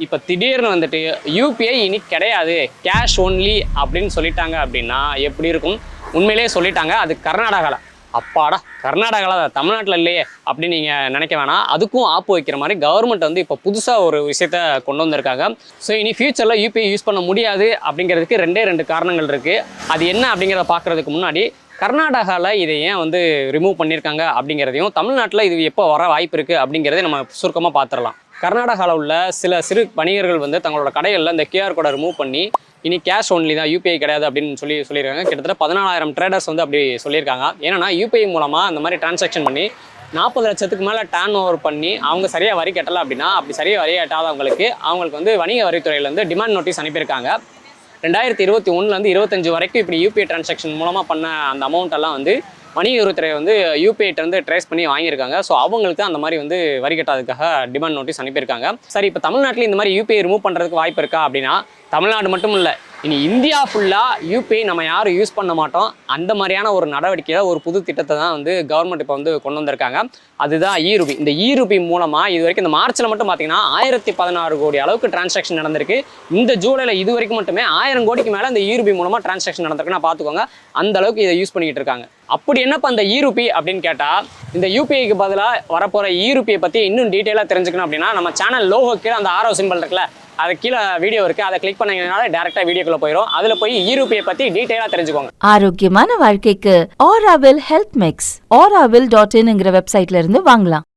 இப்போ திடீர்னு வந்துட்டு யூபிஐ இனி கிடையாது, கேஷ் ஒன்லி அப்படின்னு சொல்லிட்டாங்க அப்படின்னா எப்படி இருக்கும்? உண்மையிலேயே சொல்லிட்டாங்க. அது கர்நாடகாவில். அப்பாடா, கர்நாடகாவில் தமிழ்நாட்டில் இல்லையே அப்படின்னு நீங்கள் நினைக்க வேணாம். அதுக்கும் ஆப்பு வைக்கிற மாதிரி கவர்மெண்ட் வந்து இப்போ புதுசாக ஒரு விஷயத்த கொண்டு வந்திருக்காங்க. ஸோ இனி ஃபியூச்சரில் யூபிஐ யூஸ் பண்ண முடியாது அப்படிங்கிறதுக்கு ரெண்டு காரணங்கள் இருக்குது. அது என்ன அப்படிங்கிறத பார்க்குறதுக்கு முன்னாடி கர்நாடகாவில் இதை ஏன் வந்து ரிமூவ் பண்ணியிருக்காங்க அப்படிங்கிறதையும், தமிழ்நாட்டில் இது எப்போ வர வாய்ப்பு இருக்குது அப்படிங்கிறதையும் நம்ம சுருக்கமாக பார்த்துடலாம். கர்நாடகாவில் உள்ள சில சிறு வணிகர்கள் வந்து தங்களோட கடைகளில் இந்த QR கோடை ரிமூவ் பண்ணி இனி கேஷ் ஒன்லி தான், யூபிஐ கிடையாது அப்படின்னு சொல்லியிருக்காங்க. கிட்டத்தட்ட 14,000 ட்ரேடர்ஸ் வந்து அப்படி சொல்லியிருக்காங்க. ஏன்னா யூபிஐ மூலமாக அந்த மாதிரி டிரான்சாக்ஷன் பண்ணி 40 லட்சத்துக்கு மேலே டர்ன் ஓவர் பண்ணி அவங்க சரியாக வரி கட்டலை அப்படின்னா, அப்படி சரியாக வரி கட்டாதவங்களுக்கு அவங்களுக்கு வந்து வணிக வரித்துறையிலேருந்து டிமாண்ட் நோட்டீஸ் அனுப்பியிருக்காங்க. 2021 25 வரைக்கும் இப்படி யூபிஐ டிரான்சாக்ஷன் மூலமாக பண்ண அந்த அமௌண்ட் எல்லாம் வந்து வணிக வரித்துறை வந்து யூபிஐட்ட வந்து ட்ரேஸ் பண்ணி வாங்கியிருக்காங்க. ஸோ அவங்களுக்கு அந்த மாதிரி வந்து வரி கட்டாததுக்காக டிமாண்ட் நோட்டீஸ் அனுப்பியிருக்காங்க. சரி, இப்போ தமிழ்நாட்டில் இந்த மாதிரி யூபிஐ ரிமூவ் பண்ணுறதுக்கு வாய்ப்பு இருக்கா அப்படின்னா, தமிழ்நாடு மட்டும் இல்லை, இனி இந்தியா ஃபுல்லாக யூபிஐ நம்ம யாரும் யூஸ் பண்ண மாட்டோம். அந்த மாதிரியான ஒரு நடவடிக்கையை, ஒரு புது திட்டத்தை தான் வந்து கவர்மெண்ட் இப்போ வந்து கொண்டு வந்திருக்காங்க. அதுதான் ஈருபி. இந்த ஈருபி மூலமாக இது வரைக்கும் இந்த மார்ச்சில் மட்டும் பார்த்தீங்கன்னா 1016 கோடி அளவுக்கு டிரான்சாக்ஷன் நடந்திருக்கு. இந்த ஜூலையில் இது வரைக்கும் மட்டுமே 1000 கோடிக்கு மேலே இந்த ஈருபி மூலமாக டிரான்சாக்ஷன் நடந்திருக்குன்னா பார்த்துக்கோங்க. அந்த அளவுக்கு இதை யூஸ் பண்ணிக்கிட்டு இருக்காங்க. அப்படி என்னப்பா அந்த ஈருபி அப்படின்னு கேட்டால், இந்த யூபிஐக்கு பதிலாக வரப்போகிற ஈருபியை பற்றி இன்னும் டீட்டெயிலாக தெரிஞ்சுக்கணும் அப்படின்னா, நம்ம சேனல் லோகோ கீழே அந்த ஆரோ சிம்பிள் இருக்குல்ல, அது கீழே வீடியோ இருக்குது. அதை கிளிக் பண்ணீங்கனால டேரெக்டாக வீடியோக்குள்ளே போயிடும். அதில் போய் ஈருபியை பற்றி டீட்டெயிலாக தெரிஞ்சுக்கோங்க. ஆரோக்கியமான வாழ்க்கைக்கு ஆராவில் ஹெல்த் மிக்ஸ் auravil.in வெப்சைட்ல இருந்து வாங்கலாம்.